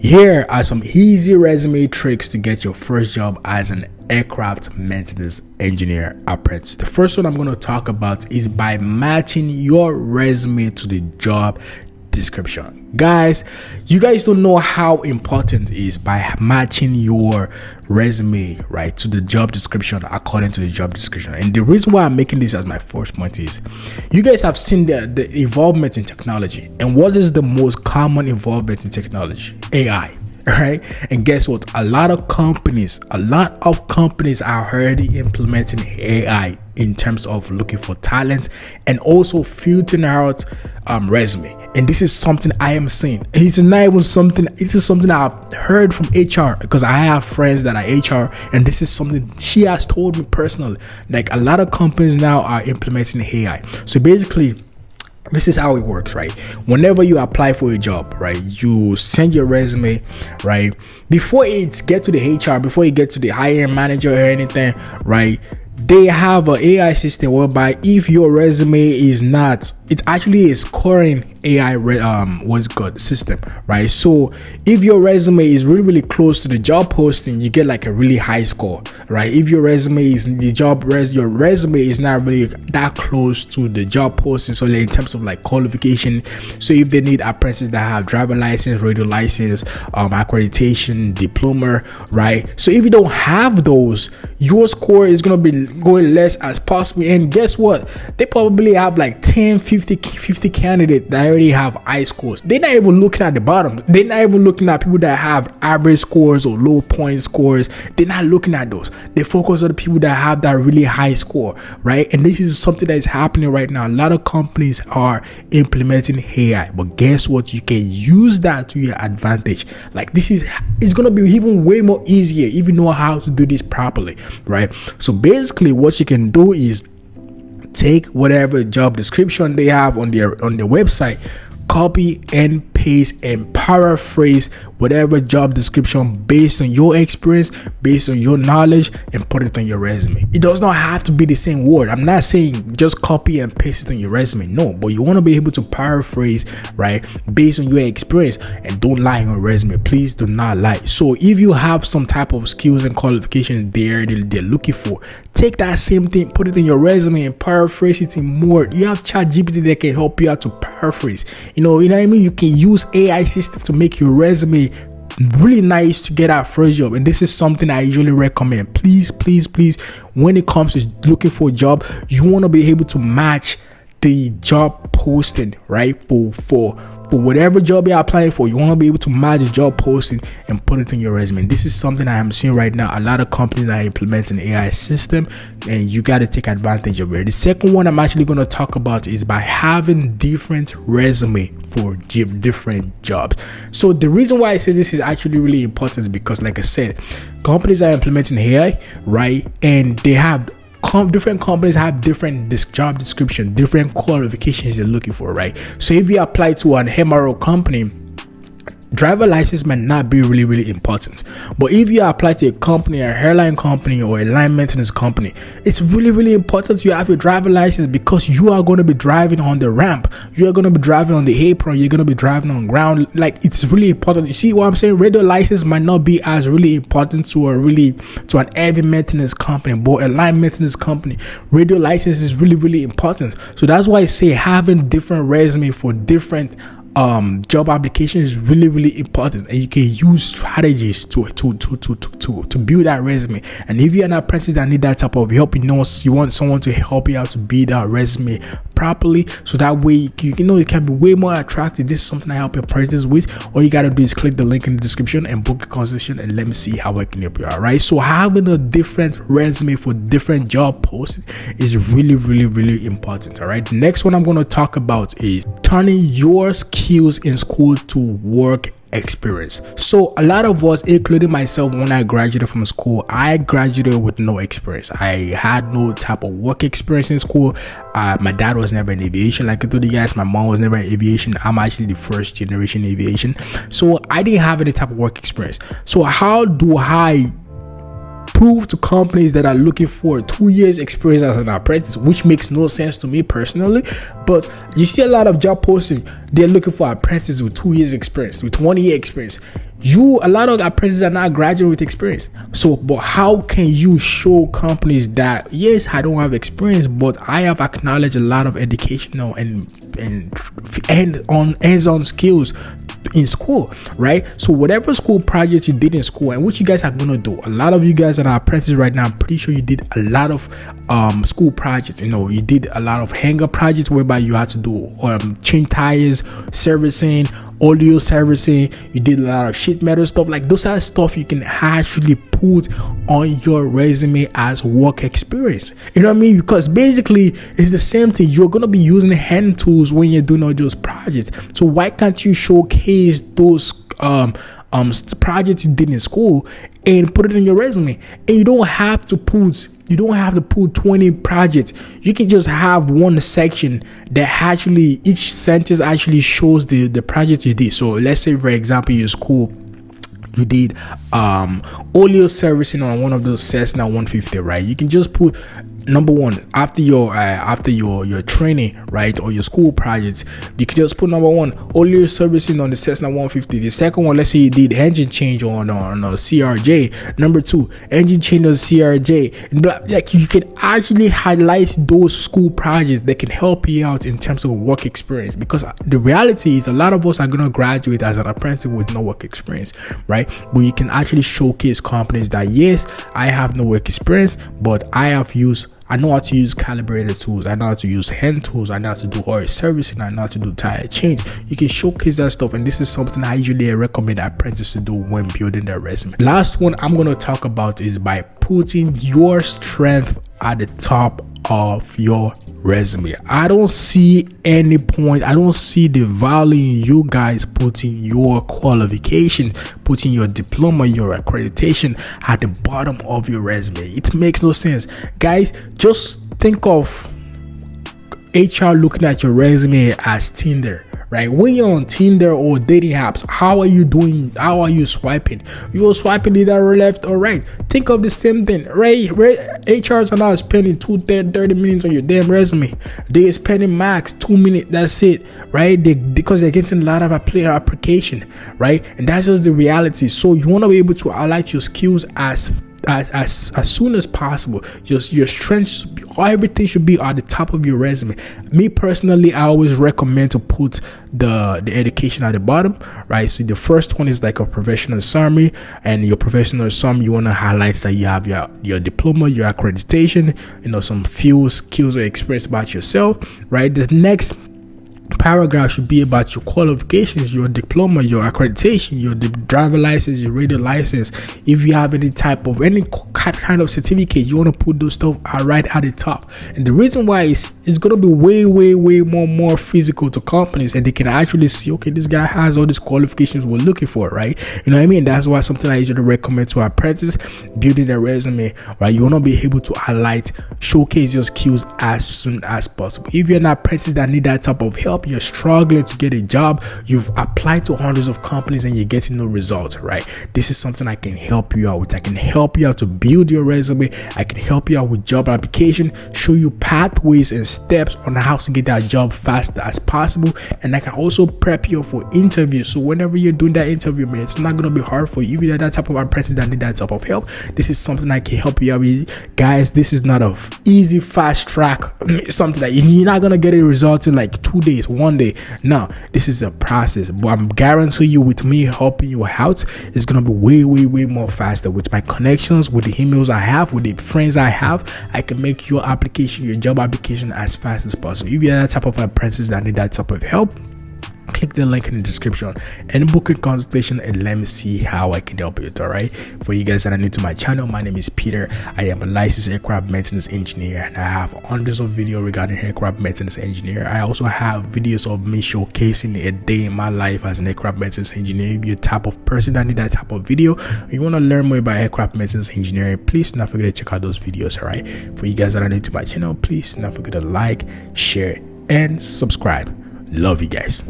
Here are some easy resume tricks to get your first job as an aircraft maintenance engineer apprentice. The first one I'm going to talk about is by matching your resume to the job description. Guys, you guys don't know how important it is by matching your resume right to the job description according to the job description. And the reason why I'm making this as my first point is you guys have seen the involvement in technology. And what is the most common involvement in technology? AI. Right? And guess what? A lot of companies are already implementing AI in terms of looking for talent and also filtering out resume. And this is something I am seeing. It's not even something, this is something I've heard from HR because I have friends that are HR, and this is something she has told me personally. Like a lot of companies now are implementing AI. So basically, this is how it works, right? Whenever you apply for a job, right, you send your resume, right? Before it get to the HR, before you get to the hiring manager or anything, right? They have an AI system whereby if your resume is not, it actually is scoring AI system, right? So if your resume is really close to the job posting, you get like a really high score, right? If your resume is your resume is not really that close to the job posting, so in terms of like qualification, so if they need apprentices that have driver license, radio license, accreditation, diploma, right? So if you don't have those, your score is gonna be going less as possible. And guess what? They probably have like 10, 50 candidates that already have high scores. They're not even looking at the bottom. They're not even looking at people that have average scores or low point scores. They're not looking at those. They focus on the people that have that really high score, right? And this is something that is happening right now. A lot of companies are implementing AI, but guess what? You can use that to your advantage. Like it's gonna be even way more easier if you know how to do this properly, right? So basically what you can do is take whatever job description they have on their website, copy and paste and paraphrase whatever job description based on your experience, based on your knowledge, and put it on your resume. It does not have to be the same word. I'm not saying just copy and paste it on your resume. No, but you want to be able to paraphrase, right, based on your experience, and don't lie on your resume. Please do not lie. So if you have some type of skills and qualifications they're looking for, take that same thing, put it in your resume and paraphrase it in more. You have ChatGPT that can help you out to paraphrase. You know what I mean? You can use AI system to make your resume really nice to get our first job. And this is something I usually recommend. Please, when it comes to looking for a job, you want to be able to match the job posting, right? For whatever job you're applying for, you want to be able to match the job posting and put it in your resume. This is something I am seeing right now. A lot of companies are implementing AI system, and you got to take advantage of it. The second one I'm actually going to talk about is by having different resume for different jobs. So the reason why I say this is actually really important is because, like I said, companies are implementing AI, right? And they have different companies have different job description, different qualifications they're looking for, right? So if you apply to an MRO company, driver license might not be really important. But if you apply to a company, a airline company or a line maintenance company, it's really important you have your driver license, because you are going to be driving on the ramp, you are going to be driving on the apron, you're going to be driving on ground. Like, it's really important. You see what I'm saying? Radio license might not be as really important to an heavy maintenance company, but a line maintenance company, radio license is really important. So that's why I say having different resume for different job application is really important, and you can use strategies to build that resume. And if you're an apprentice that need that type of help, you want someone to help you out to build that resume properly, so that way you know it can be way more attractive. This is something I help apprentices with. All you gotta do is click the link in the description and book a consultation, and let me see how I can help you. All right, so having a different resume for different job posts is really important. All right, the next one I'm going to talk about is turning your skills in school to work experience. So a lot of us, including myself, when I graduated from school, I graduated with no experience. I had no type of work experience in school. My dad was never in aviation, like I told you guys. My mom was never in aviation. I'm actually the first generation aviation, so I didn't have any type of work experience. So how do I prove to companies that are looking for 2 years experience as an apprentice, which makes no sense to me personally. But you see a lot of job posting, they're looking for apprentices with 2 years experience, with 1 year experience. A lot of apprentices are not graduate with experience. So, but how can you show companies that, yes, I don't have experience, but I have acknowledged a lot of educational and hands-on skills in school, right? So whatever school projects you did in school, and what you guys are gonna do, a lot of you guys that are apprentices right now, I'm pretty sure you did a lot of school projects. You did a lot of hanger projects whereby you had to do change tires, servicing, audio servicing. You did a lot of sheet metal stuff. Like, those are stuff you can actually put on your resume as work experience. You know what I mean? Because basically it's the same thing. You're gonna be using hand tools when you're doing all those projects. So why can't you showcase those projects you did in school and put it in your resume? And you don't have to put 20 projects. You can just have one section that actually, each sentence actually shows the project you did. So let's say, for example, your school, you did audio servicing on one of those Cessna 150, right? You can just put number one after your training, right, or your school projects. You can just put number one, audio servicing on the Cessna 150. The second one, let's say you did engine change on a CRJ. Number two, engine change on CRJ. Like, you can actually highlight those school projects that can help you out in terms of work experience, because the reality is a lot of us are gonna graduate as an apprentice with no work experience, right? But you can actually showcase companies that, yes, I have no work experience, but I know how to use calibrated tools. I know how to use hand tools. I know how to do oil servicing. I know how to do tire change. You can showcase that stuff, and this is something I usually recommend apprentices to do when building their resume. Last one I'm going to talk about is by putting your strength at the top of your resume. I don't see any point. I don't see the value in you guys putting your qualification, putting your diploma, your accreditation at the bottom of your resume. It makes no sense. Guys, just think of HR looking at your resume as Tinder. Right? When you're on Tinder or dating apps, how are you doing? How are you swiping? You're swiping either left or right. Think of the same thing, right? HRs are now spending 30 minutes on your damn resume. They're spending max 2 minutes. That's it, right? Because they're getting a lot of application, right? And that's just the reality. So you want to be able to highlight your skills as soon as possible. Just your strengths, everything should be at the top of your resume. Me personally, I always recommend to put the education at the bottom, right? So the first one is like a professional summary, and your professional summary, you want to highlight that you have your diploma, your accreditation, some few skills or experience about yourself, right? The next paragraph should be about your qualifications, your diploma, your accreditation, your driver license, your radio license. If you have any kind of certificate, you want to put those stuff right at the top. And the reason why is it's going to be way more physical to companies, and they can actually see, okay, this guy has all these qualifications we're looking for, right? You know what I mean? That's why something I usually recommend to apprentices building their resume, right? You want to be able to highlight, showcase your skills as soon as possible. If you're an apprentice that need that type of help, you're struggling to get a job, you've applied to hundreds of companies and you're getting no results, right? This is something I can help you out with. I can help you out to build your resume. I can help you out with job application, show you pathways and steps on how to get that job fast as possible. And I can also prep you for interviews. So whenever you're doing that interview, man, it's not going to be hard for you. If you're that type of apprentice that need that type of help, this is something I can help you out with. Guys, this is not a easy, fast track, something that you're not going to get a result in like 2 days, 1 day. No, this is a process, but I'm guaranteeing you, with me helping you out, it's going to be way more faster. With my connections, with the emails I have, with the friends I have, I can make your application, your job application, as fast as possible. If you're that type of apprentice that need that type of help, click the link in the description and book a consultation, and let me see how I can help you. All right, for you guys that are new to my channel, my name is Peter. I am a licensed aircraft maintenance engineer, and I have hundreds of videos regarding aircraft maintenance engineer. I also have videos of me showcasing a day in my life as an aircraft maintenance engineer. If you're the type of person that need that type of video, you want to learn more about aircraft maintenance engineering, please do not forget to check out those videos. All right, for you guys that are new to my channel, please do not forget to like, share, and subscribe. Love you guys.